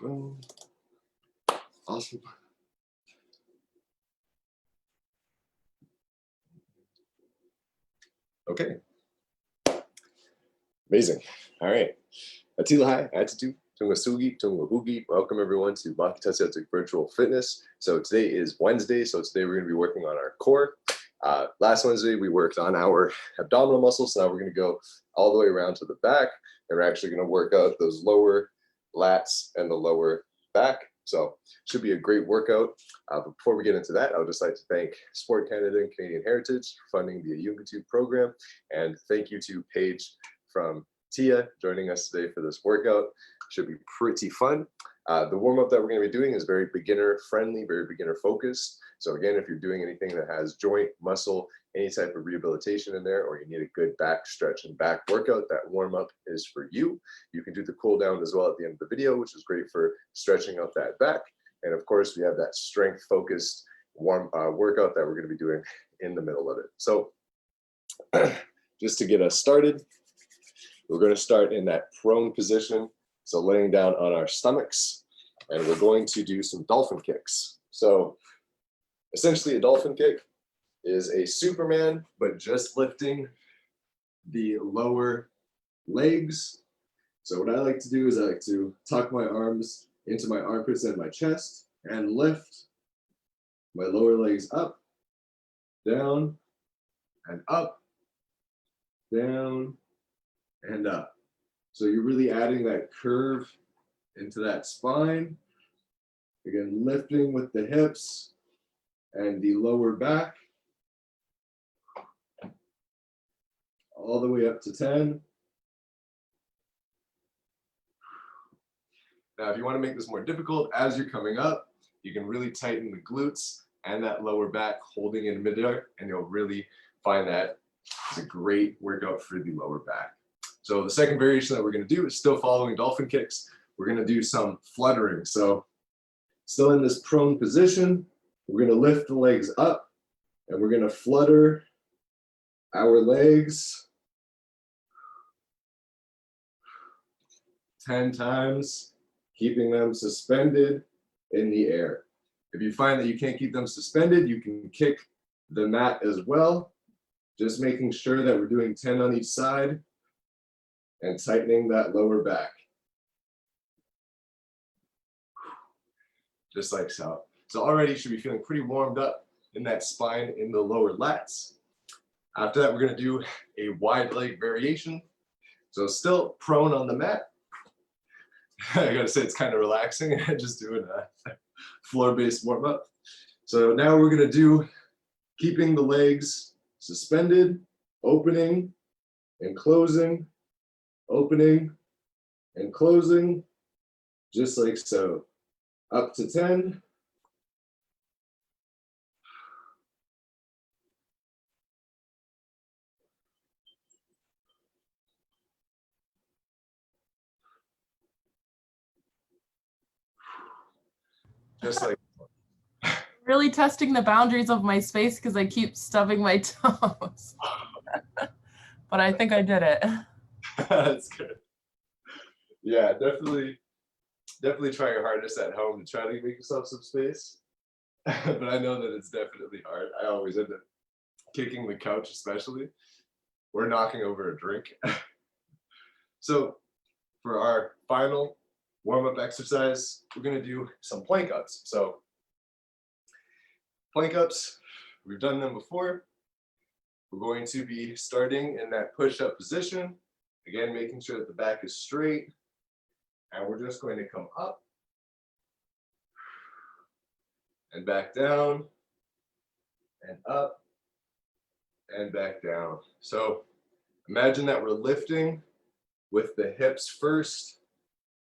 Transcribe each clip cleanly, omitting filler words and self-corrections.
Boom. Awesome. Okay. Amazing. All right. Atelihai, Attitu, Tungasugi, Tungahugi. Welcome everyone to Makitaseotic Virtual Fitness. So today is Wednesday. So today we're going to be working on our core. Last Wednesday we worked on our abdominal muscles. So now we're going to go all the way around to the back. And we're actually going to work out those lower lats and the lower back. So should be a great workout. But before we get into that, I would just like to thank Sport Canada and Canadian Heritage for funding the Yungitu program. And thank you to Paige from Tia joining us today for this workout. Should be pretty fun. The warm-up that we're going to be doing is very beginner friendly, very beginner focused. So again, if you're doing anything that has joint, muscle, any type of rehabilitation in there, or you need a good back stretch and back workout, that warm-up is for you. You can do the cool down as well at the end of the video, which is great for stretching out that back. And of course, we have that strength focused warm workout that we're going to be doing in the middle of it. So just to get us started, we're going to start in that prone position. So laying down on our stomachs, and we're going to do some dolphin kicks. So essentially a dolphin kick is a Superman, but just lifting the lower legs. So what I like to do is I like to tuck my arms into my armpits and my chest and lift my lower legs up, down, and up, down, and up. So you're really adding that curve into that spine. Again, lifting with the hips and the lower back. All the way up to 10. Now, if you want to make this more difficult, as you're coming up, you can really tighten the glutes and that lower back holding in midair, and you'll really find that it's a great workout for the lower back. So the second variation that we're going to do is still following dolphin kicks. We're going to do some fluttering. So still in this prone position, we're going to lift the legs up and we're going to flutter our legs 10 times, keeping them suspended in the air. If you find that you can't keep them suspended, you can kick the mat as well. Just making sure that we're doing 10 on each side and tightening that lower back. Just like so. So already you should be feeling pretty warmed up in that spine in the lower lats. After that, we're going to do a wide leg variation. So still prone on the mat. I gotta say, it's kind of relaxing, just doing a floor-based warm-up. So now we're gonna do keeping the legs suspended, opening and closing, opening and closing, just like so. Up to 10. Just like really testing the boundaries of my space because I keep stubbing my toes. But I think I did it. That's good. Yeah, definitely try your hardest at home to try to make yourself some space. But I know that it's definitely hard. I always end up kicking the couch, especially. We're knocking over a drink. So for our final warm-up exercise, we're going to do some plank ups. So plank ups, we've done them before. We're going to be starting in that push-up position. Again, making sure that the back is straight. And we're just going to come up and back down and up and back down. So imagine that we're lifting with the hips first,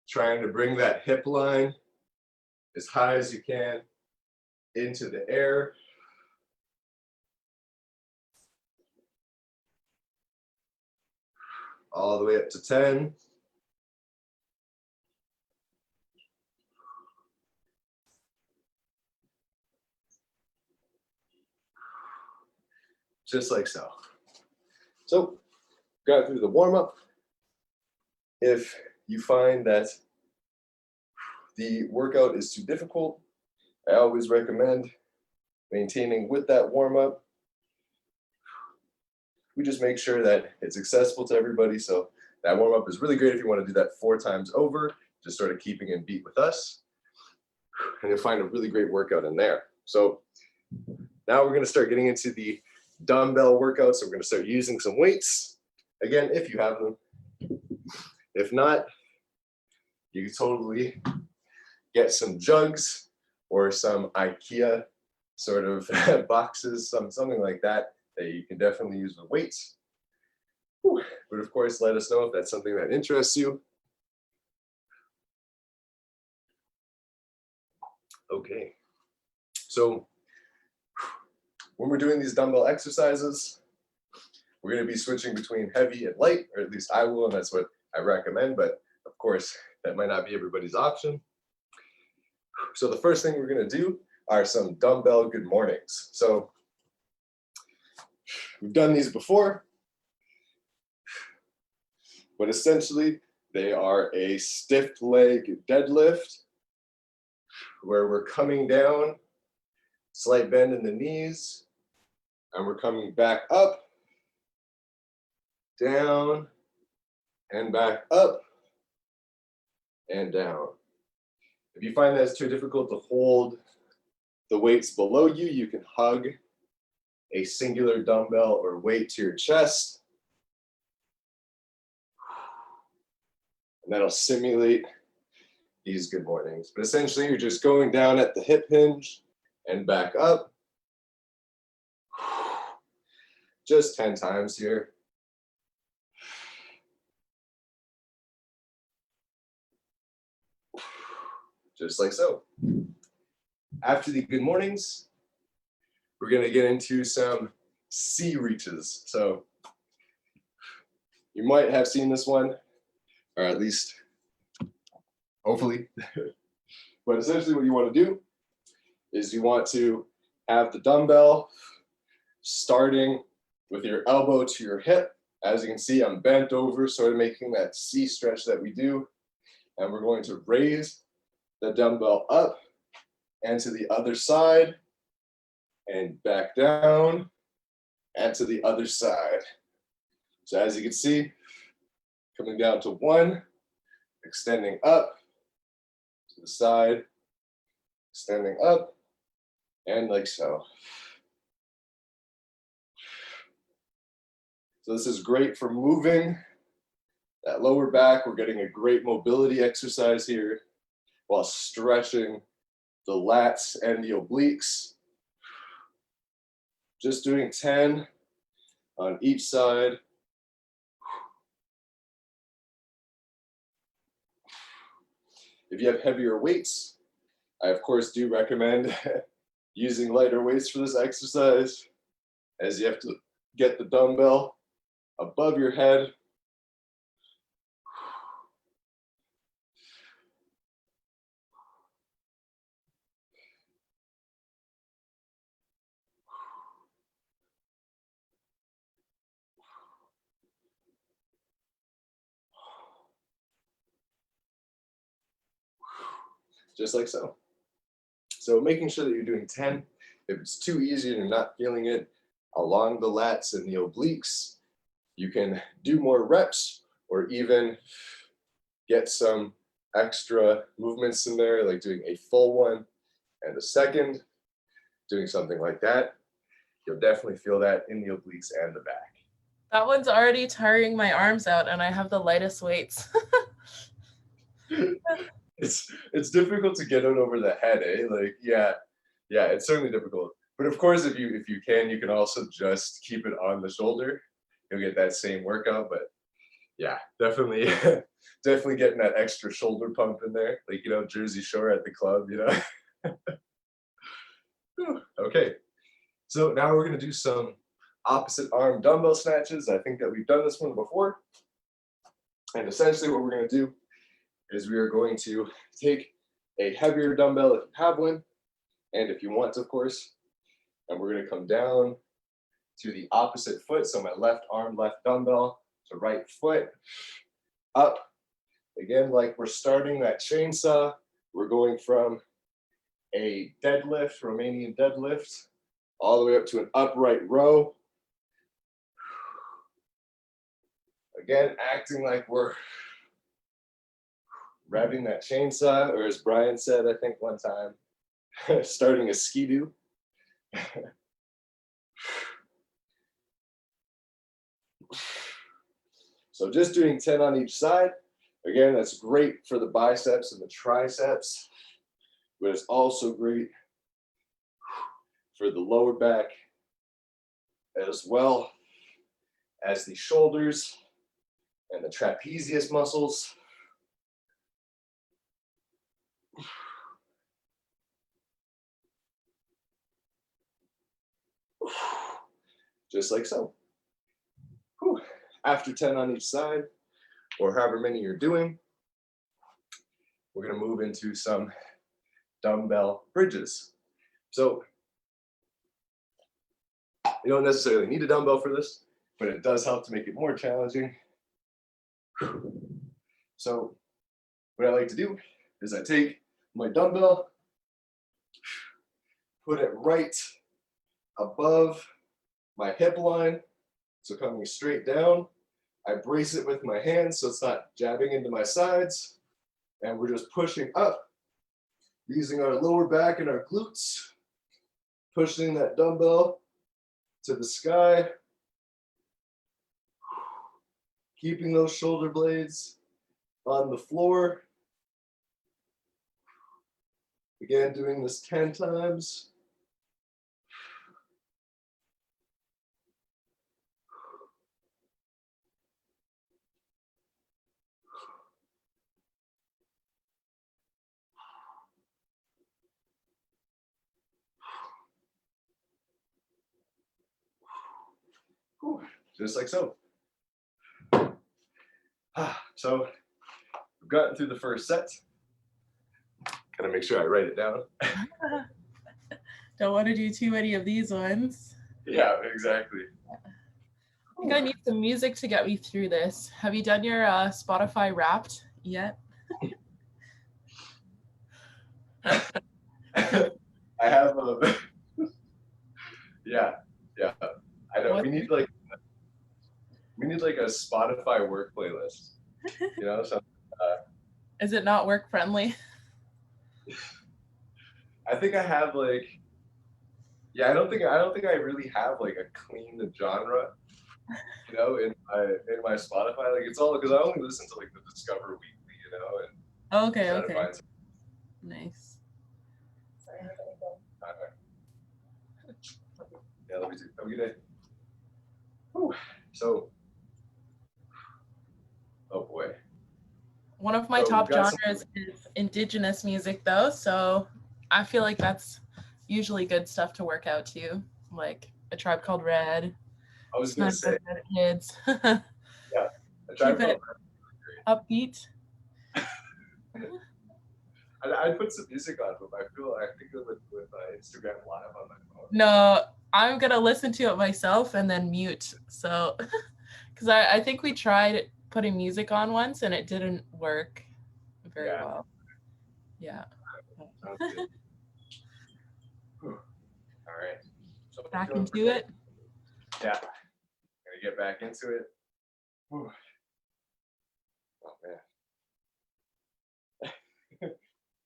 trying to bring that hip line as high as you can into the air. All the way up to 10. Just like so. So, got through the warm-up. If you find that the workout is too difficult, I always recommend maintaining with that warm-up. We just make sure that it's accessible to everybody. So that warm-up is really great if you want to do that 4 times over, just sort of keeping in beat with us. And you'll find a really great workout in there. So now we're going to start getting into the dumbbell workout. So we're going to start using some weights. Again, if you have them. If not, you can totally get some jugs or some IKEA sort of boxes, something like that you can definitely use with weights. Whew. But of course, let us know if that's something that interests you. Okay, so when we're doing these dumbbell exercises, we're going to be switching between heavy and light, or at least I will, and that's what I recommend, but of course, that might not be everybody's option. So the first thing we're going to do are some dumbbell good mornings. So we've done these before, but essentially they are a stiff leg deadlift where we're coming down, slight bend in the knees, and we're coming back up, down, and back up, and down. If you find that it's too difficult to hold the weights below you, you can hug a singular dumbbell or weight to your chest. And that'll simulate these good mornings. But essentially, you're just going down at the hip hinge and back up. Just 10 times here. Just like so. After the good mornings, we're going to get into some C reaches. So you might have seen this one, or at least hopefully. But essentially what you want to do is you want to have the dumbbell starting with your elbow to your hip. As you can see, I'm bent over, sort of making that C stretch that we do. And we're going to raise the dumbbell up and to the other side and back down and to the other side. So as you can see, coming down to 1, extending up to the side, extending up, and like so. So this is great for moving that lower back. We're getting a great mobility exercise here while stretching the lats and the obliques. Just doing 10 on each side. If you have heavier weights, I of course do recommend using lighter weights for this exercise, as you have to get the dumbbell above your head. Just like so. So making sure that you're doing 10. If it's too easy and you're not feeling it along the lats and the obliques, you can do more reps or even get some extra movements in there, like doing a full one and a second, doing something like that. You'll definitely feel that in the obliques and the back. That one's already tiring my arms out and I have the lightest weights. It's difficult to get it over the head, eh? Like, yeah, it's certainly difficult. But of course, if you can, you can also just keep it on the shoulder. You'll get that same workout. But yeah, definitely, definitely getting that extra shoulder pump in there, like, you know, Jersey Shore at the club, you know. Okay, so now we're gonna do some opposite arm dumbbell snatches. I think that we've done this one before. And essentially what we're gonna do is we are going to take a heavier dumbbell if you have one, and if you want, of course, and we're going to come down to the opposite foot. So my left arm, left dumbbell to right foot, up. Again, like we're starting that chainsaw, we're going from a deadlift, Romanian deadlift, all the way up to an upright row. Again, acting like we're revving that chainsaw, or as Brian said, I think one time, starting a ski-doo. So just doing 10 on each side. Again, that's great for the biceps and the triceps, but it's also great for the lower back as well as the shoulders and the trapezius muscles. Just like so. Whew. After 10 on each side, or however many you're doing, we're going to move into some dumbbell bridges. So you don't necessarily need a dumbbell for this, but it does help to make it more challenging. So what I like to do is I take my dumbbell, put it right above my hip line, so coming straight down. I brace it with my hands so it's not jabbing into my sides, and we're just pushing up, using our lower back and our glutes, pushing that dumbbell to the sky, keeping those shoulder blades on the floor. Again, doing this 10 times. Just like so. So we've gotten through the first set. Gotta make sure I write it down. Don't want to do too many of these ones. Yeah, exactly. I think I need some music to get me through this. Have you done your Spotify Wrapped yet? I have a yeah. I know. We need like a Spotify work playlist. You know, so is it not work friendly? I think I have like, yeah, I don't think I really have like a clean genre, you know, in my Spotify. Like it's all because I only listen to like the Discover Weekly, you know, and Okay. Nice. Sorry, I'm gonna go. Yeah, let me do. Have a good day. Whew. So, oh boy. One of my top genres is indigenous music though, so I feel like that's usually good stuff to work out to, like A Tribe Called Red. I was gonna say Kids. Yeah, A Tribe Called Red. Upbeat. I'd put some music on, but I think with Instagram Live on my phone. No, I'm gonna listen to it myself and then mute. So, because I think we tried putting music on once and it didn't work very well. Yeah. All right. So back into it. Yeah. Gonna get back into it. Whew. Oh man.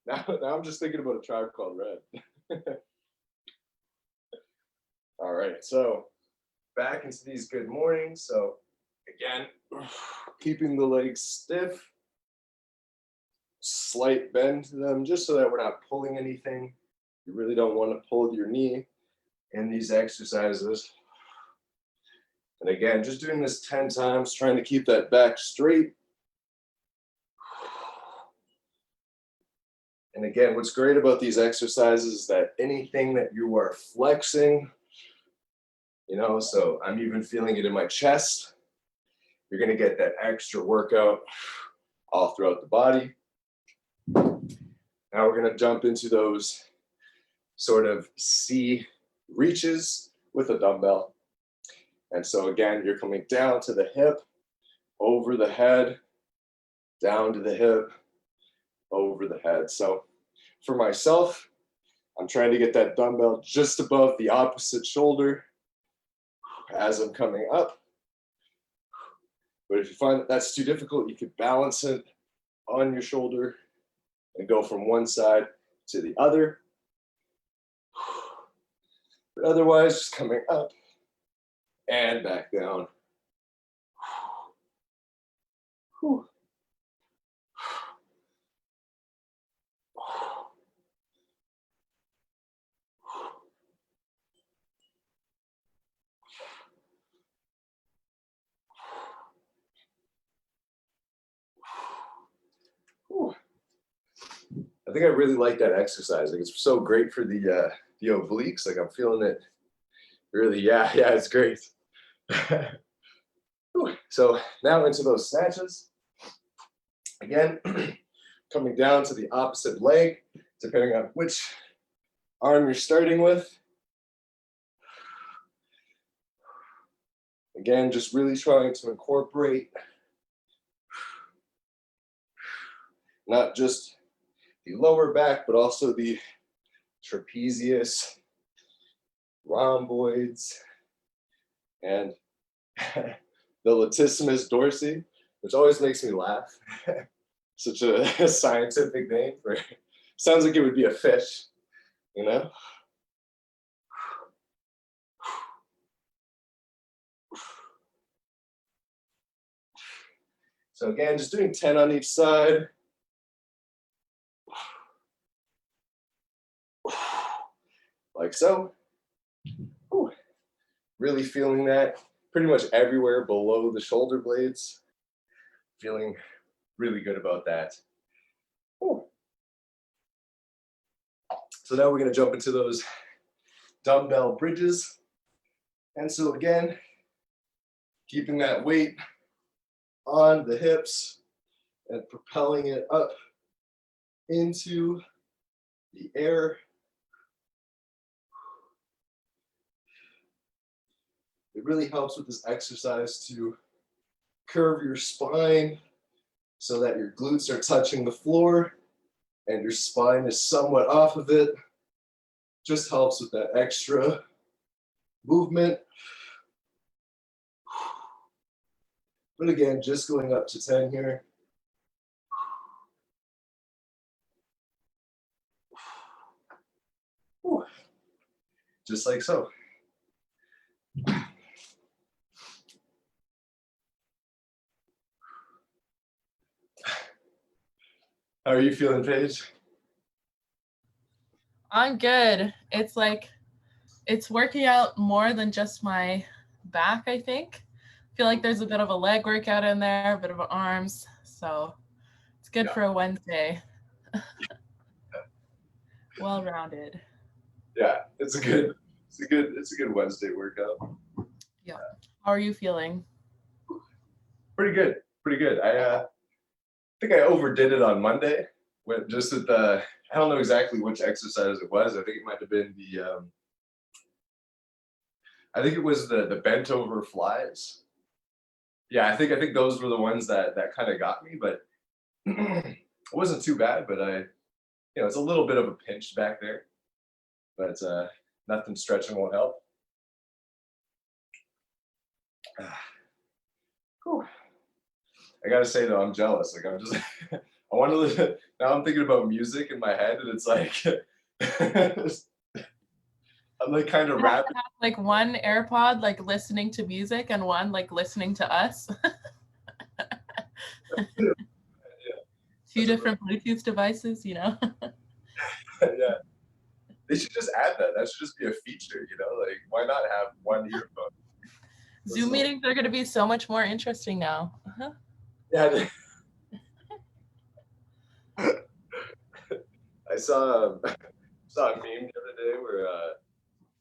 Now I'm just thinking about A Tribe Called Red. All right, so back into these good mornings. So again, keeping the legs stiff, slight bend to them just so that we're not pulling anything. You really don't want to pull your knee in these exercises. And again, just doing this 10 times, trying to keep that back straight. And again, what's great about these exercises is that anything that you are flexing, you know, so I'm even feeling it in my chest, you're going to get that extra workout all throughout the body. Now we're going to jump into those sort of C reaches with a dumbbell. And so again, you're coming down to the hip, over the head, down to the hip, over the head. So For myself, I'm trying to get that dumbbell just above the opposite shoulder as I'm coming up. But if you find that that's too difficult, you could balance it on your shoulder and go from one side to the other. But otherwise, just coming up and back down. Whew. I think I really like that exercise. Like it's so great for the obliques. Like I'm feeling it really. Yeah, it's great. So now into those snatches. Again, coming down to the opposite leg, depending on which arm you're starting with. Again, just really trying to incorporate not just the lower back, but also the trapezius, rhomboids, and the latissimus dorsi, which always makes me laugh. Such a scientific name for, sounds like it would be a fish, you know? So again, just doing 10 on each side. Like so. Ooh. Really feeling that pretty much everywhere below the shoulder blades. Feeling really good about that. Ooh. So now we're going to jump into those dumbbell bridges. And so again, keeping that weight on the hips and propelling it up into the air. It really helps with this exercise to curve your spine so that your glutes are touching the floor and your spine is somewhat off of it. Just helps with that extra movement. But again, just going up to 10 here. Just like so. How are you feeling, Paige? I'm good. It's like, it's working out more than just my back, I think. I feel like there's a bit of a leg workout in there, a bit of arms. So it's good for a Wednesday. Well-rounded. Yeah, it's a good Wednesday workout. Yeah. How are you feeling? Pretty good. I think I overdid it on Monday. Went just at the, I don't know exactly which exercise it was. I think it might have been the I think it was the bent over flies. Yeah, I think those were the ones that kind of got me, but it wasn't too bad. But it's a little bit of a pinch back there, but nothing stretching won't help. I gotta say though, I'm jealous. Like I'm just, I want to listen. Now I'm thinking about music in my head, and it's like, I'm like kind of rapping. Like one AirPod, like listening to music, and one like listening to us. Yeah. Two different Bluetooth devices, Yeah. They should just add that. That should just be a feature, like why not have one earphone? Zoom meetings are going to be so much more interesting now. Yeah. I saw a meme the other day where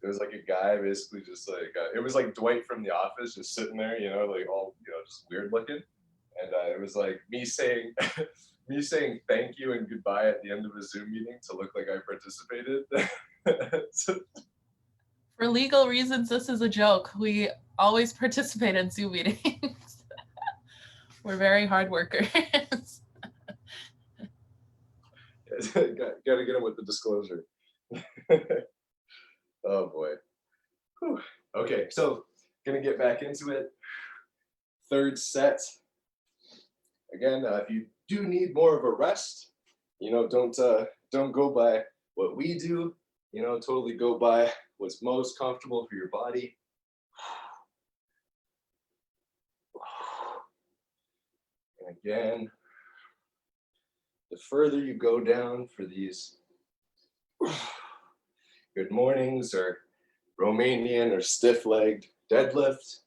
it was like a guy basically just like, it was like Dwight from The Office just sitting there, like all, just weird looking. And it was like me saying thank you and goodbye at the end of a Zoom meeting to look like I participated. For legal reasons, this is a joke. We always participate in Zoom meetings. We're very hard workers. Yeah, Gotta get him with the disclosure. Oh boy. Whew. Okay, so gonna get back into it. Third set. Again, if you do need more of a rest, don't go by what we do. Totally go by what's most comfortable for your body. And again, the further you go down for these good mornings or Romanian or stiff-legged deadlift,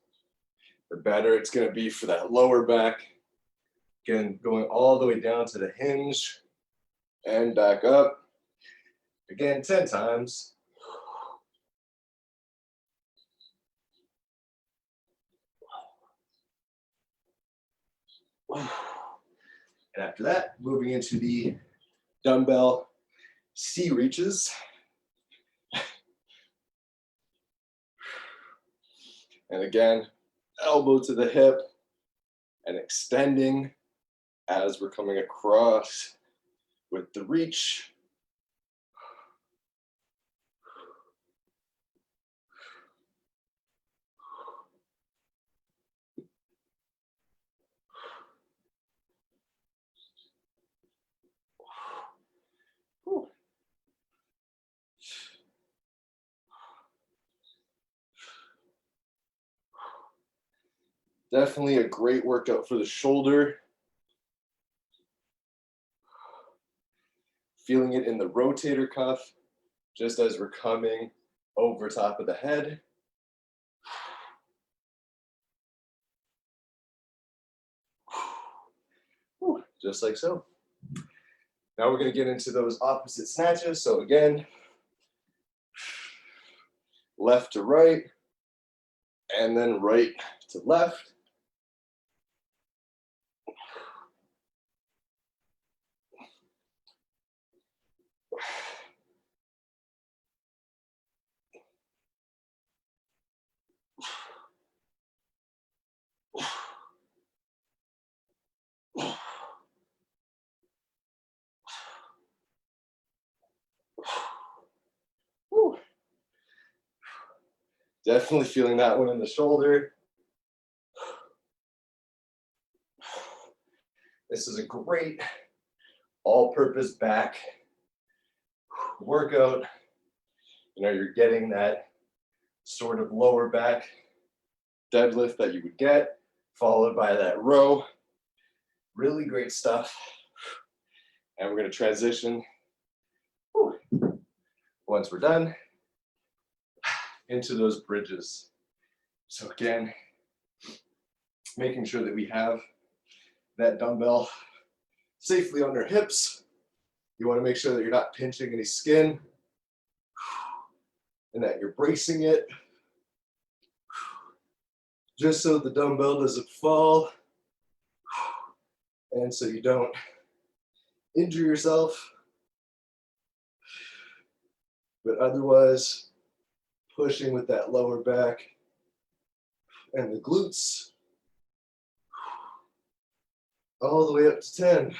the better it's going to be for that lower back. Again, going all the way down to the hinge and back up. Again, 10 times. And after that, moving into the dumbbell C reaches. And again, elbow to the hip and extending as we're coming across with the reach. Definitely a great workout for the shoulder. Feeling it in the rotator cuff, just as we're coming over top of the head. Just like so. Now we're going to get into those opposite snatches. So again, left to right, and then right to left. Whew. Definitely feeling that one in the shoulder. This is a great all-purpose back workout. You're getting that sort of lower back deadlift that you would get, followed by that row. Really great stuff. And we're going to transition, once we're done, into those bridges. So again, making sure that we have that dumbbell safely on our hips. You want to make sure that you're not pinching any skin and that you're bracing it just so the dumbbell doesn't fall and so you don't injure yourself. But otherwise, pushing with that lower back and the glutes all the way up to 10.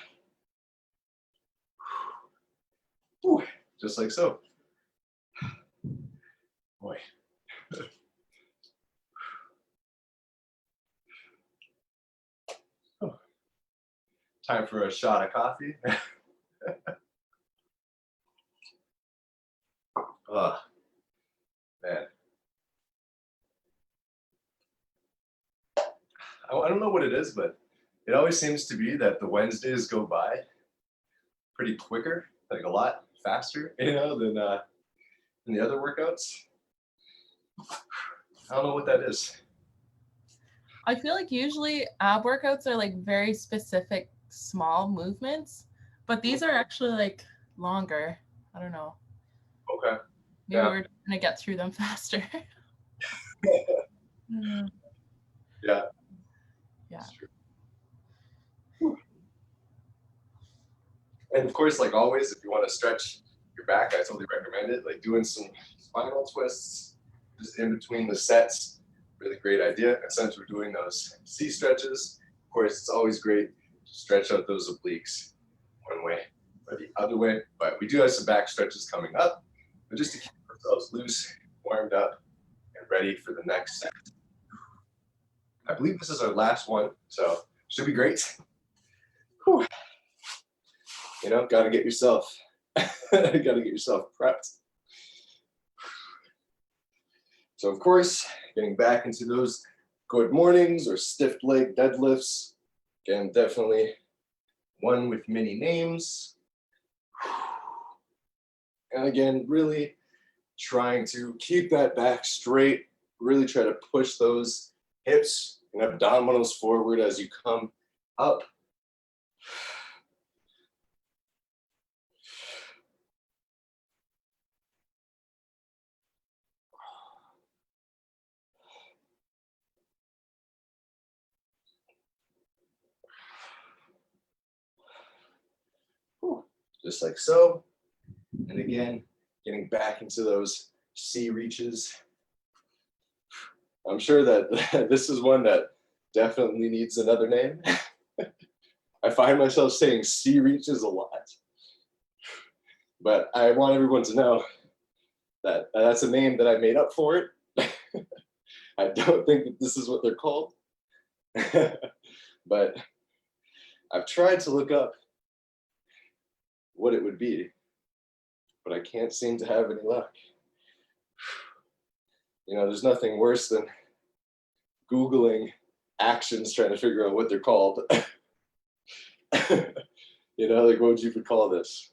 Whew. Just like so. Boy. Oh. Time for a shot of coffee. Oh, man. I don't know what it is, but it always seems to be that the Wednesdays go by pretty quicker, like a lot faster, than the other workouts. I don't know what that is. I feel like usually ab workouts are like very specific small movements, but these are actually like longer. I don't know. Okay. Maybe we're gonna get through them faster. Yeah. Yeah. And of course, like always, if you want to stretch your back, I totally recommend it. Like doing some spinal twists just in between the sets, really great idea. And since we're doing those C stretches, of course, it's always great to stretch out those obliques one way or the other way, but we do have some back stretches coming up, but just to keep ourselves loose, warmed up, and ready for the next set. I believe this is our last one, so should be great. Whew. You know, gotta get yourself, gotta get yourself prepped. So of course, getting back into those good mornings or stiff leg deadlifts. Again, definitely one with many names. And again, really trying to keep that back straight, really try to push those hips and abdominals forward as you come up. Just like so. And again, getting back into those C reaches. I'm sure that this is one that definitely needs another name. I find myself saying C reaches a lot. But I want everyone to know that that's a name that I made up for it. I don't think that this is what they're called. But I've tried to look up what it would be, but I can't seem to have any luck. You know, there's nothing worse than Googling actions trying to figure out what they're called. You know, like, what would you call this?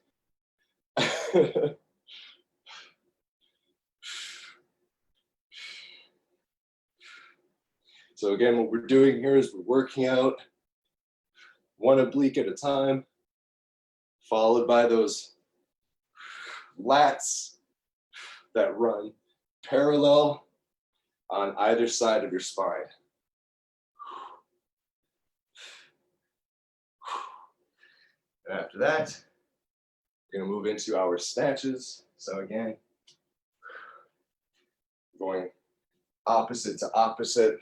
So again, what we're doing here is we're working out one oblique at a time, followed by those lats that run parallel on either side of your spine. And after that, we're going to move into our snatches. So again, going opposite to opposite.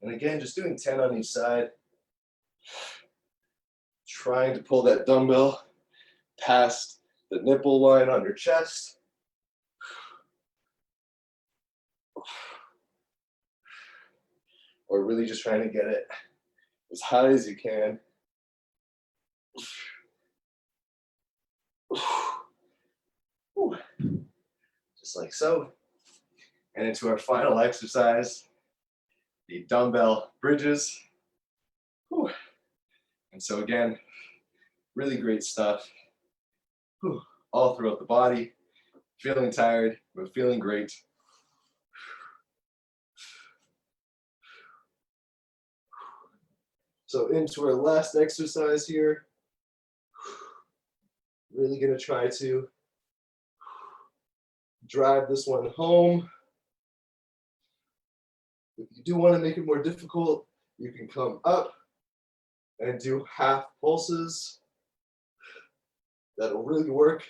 And again, just doing 10 on each side. Trying to pull that dumbbell past the nipple line on your chest. Or really just trying to get it as high as you can. Just like so. And into our final exercise, the dumbbell bridges. And so again, really great stuff. All throughout the body. Feeling tired, but feeling great. So into our last exercise here. Really gonna try to drive this one home. If you do want to make it more difficult, you can come up and do half pulses. That'll really work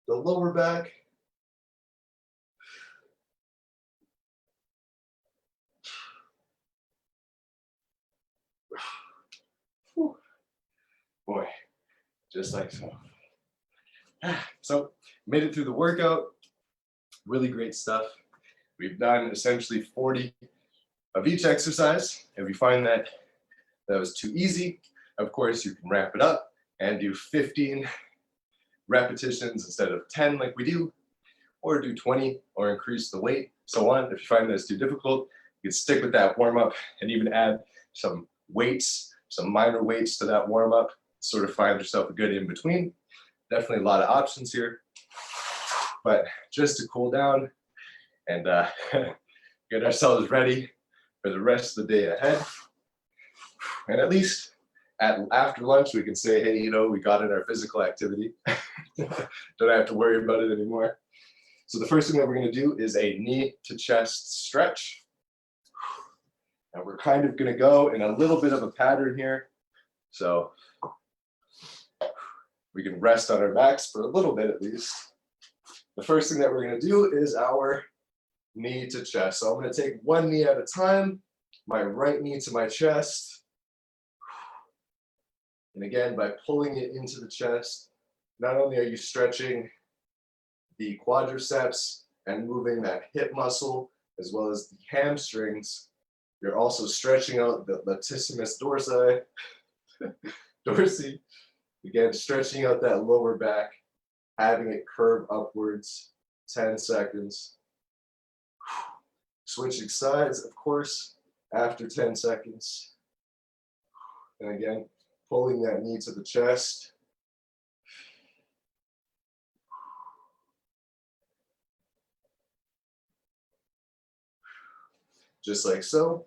the lower back. Boy, just like so. So, made it through the workout. Really great stuff. We've done essentially 40 of each exercise. If you find that that was too easy, of course, you can ramp it up and do 15 repetitions instead of 10 like we do, or do 20 or increase the weight, so on. If you find this too difficult, you can stick with that warm-up and even add some weights, some minor weights to that warm-up, sort of find yourself a good in-between. Definitely a lot of options here, but just to cool down and get ourselves ready for the rest of the day ahead. And at least after lunch, we can say, hey, you know, we got in our physical activity. Don't have to worry about it anymore. So the first thing that we're going to do is a knee to chest stretch. And we're kind of going to go in a little bit of a pattern here. So we can rest on our backs for a little bit at least. The first thing that we're going to do is our knee to chest. So I'm going to take one knee at a time, my right knee to my chest. And again, by pulling it into the chest, not only are you stretching the quadriceps and moving that hip muscle, as well as the hamstrings, you're also stretching out the latissimus dorsi, again, stretching out that lower back, having it curve upwards, 10 seconds. Switching sides, of course, after 10 seconds. And again, pulling that knee to the chest. Just like so.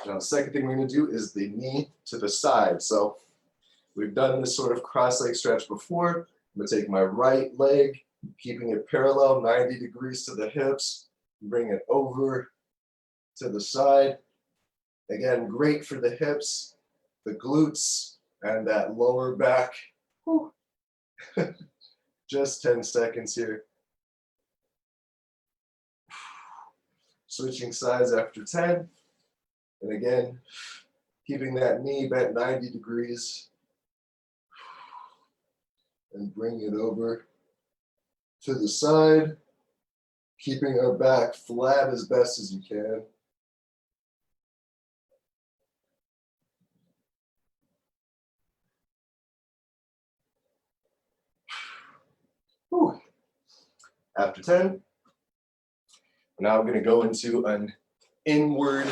Now, the second thing we're going to do is the knee to the side. So we've done this sort of cross-leg stretch before. I'm going to take my right leg, keeping it parallel, 90 degrees to the hips, bring it over to the side. Again, great for the hips, the glutes, and that lower back. Just 10 seconds here. Switching sides after 10. And again, keeping that knee bent 90 degrees. And bring it over to the side, keeping our back flat as best as you can. Whew. After 10, now I'm going to go into an inward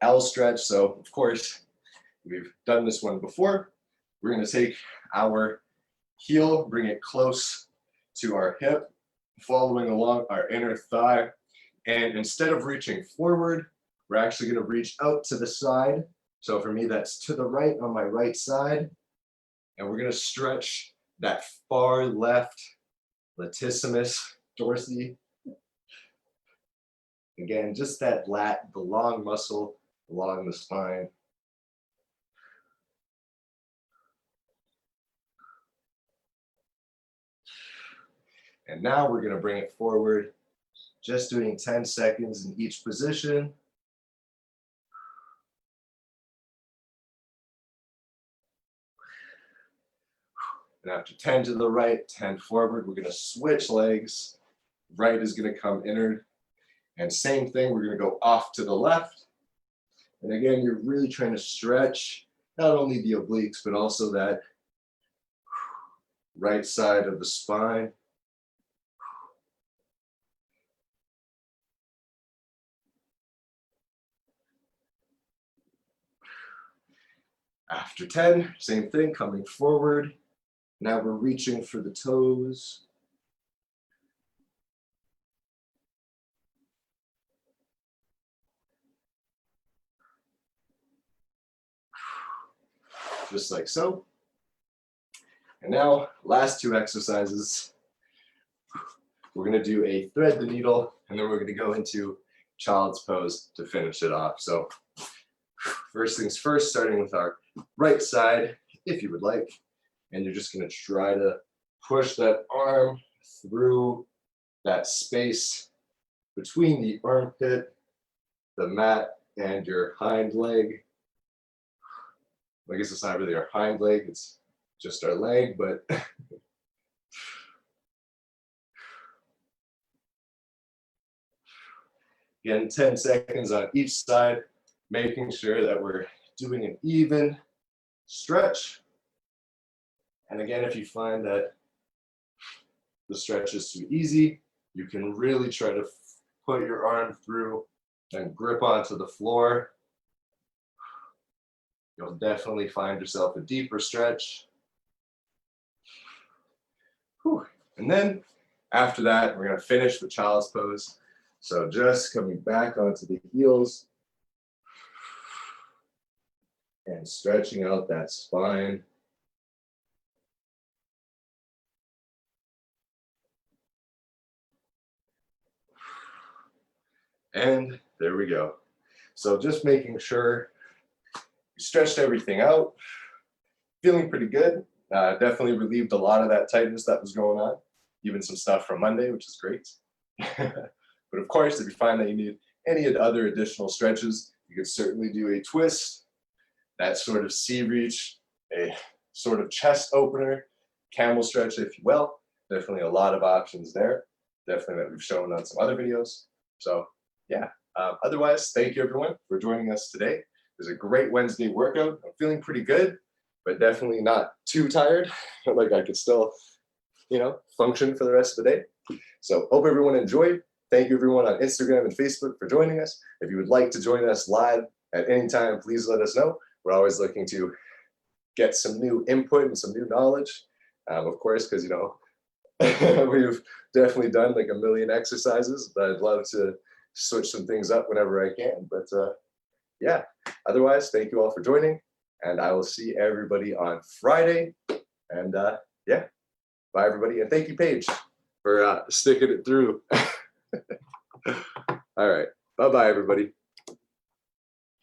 L stretch. So, of course, we've done this one before. We're going to take our heel, bring it close to our hip, following along our inner thigh. And instead of reaching forward, we're actually going to reach out to the side. So for me, that's to the right on my right side. And we're going to stretch that far left latissimus dorsi. Again, just that the long muscle along the spine. And now we're going to bring it forward, just doing 10 seconds in each position. And after 10 to the right, 10 forward, we're going to switch legs. Right is going to come inward. And same thing, we're going to go off to the left. And again, you're really trying to stretch not only the obliques, but also that right side of the spine. After 10, same thing, coming forward. Now we're reaching for the toes. Just like so. And now, last two exercises. We're going to do a thread the needle, and then we're going to go into child's pose to finish it off. So first things first, starting with our right side, if you would like. And you're just going to try to push that arm through that space between the armpit, the mat, and your hind leg. I guess it's not really our hind leg, it's just our leg, but again, 10 seconds on each side, making sure that we're doing an even stretch. And again, if you find that the stretch is too easy, you can really try to put your arm through and grip onto the floor. You'll definitely find yourself a deeper stretch. Whew. And then after that, we're going to finish with child's pose. So just coming back onto the heels and stretching out that spine. And there we go. So just making sure We stretched everything out. Feeling pretty good. Definitely relieved a lot of that tightness that was going on. Even some stuff from Monday, which is great. But of course, if you find that you need any other additional stretches, you could certainly do a twist, that sort of C reach, a sort of chest opener, camel stretch, if you will. Definitely a lot of options there. Definitely that we've shown on some other videos. So yeah, otherwise, thank you everyone for joining us today. It was a great Wednesday workout. I'm feeling pretty good, but definitely not too tired. Like I could still, function for the rest of the day. So hope everyone enjoyed. Thank you everyone on Instagram and Facebook for joining us. If you would like to join us live at any time, please let us know. We're always looking to get some new input and some new knowledge. Of course, because we've definitely done like a million exercises, but I'd love to switch some things up whenever I can. But yeah, otherwise, thank you all for joining, and I will see everybody on Friday. And yeah, bye everybody, and thank you, Paige, for sticking it through. All right, bye-bye everybody.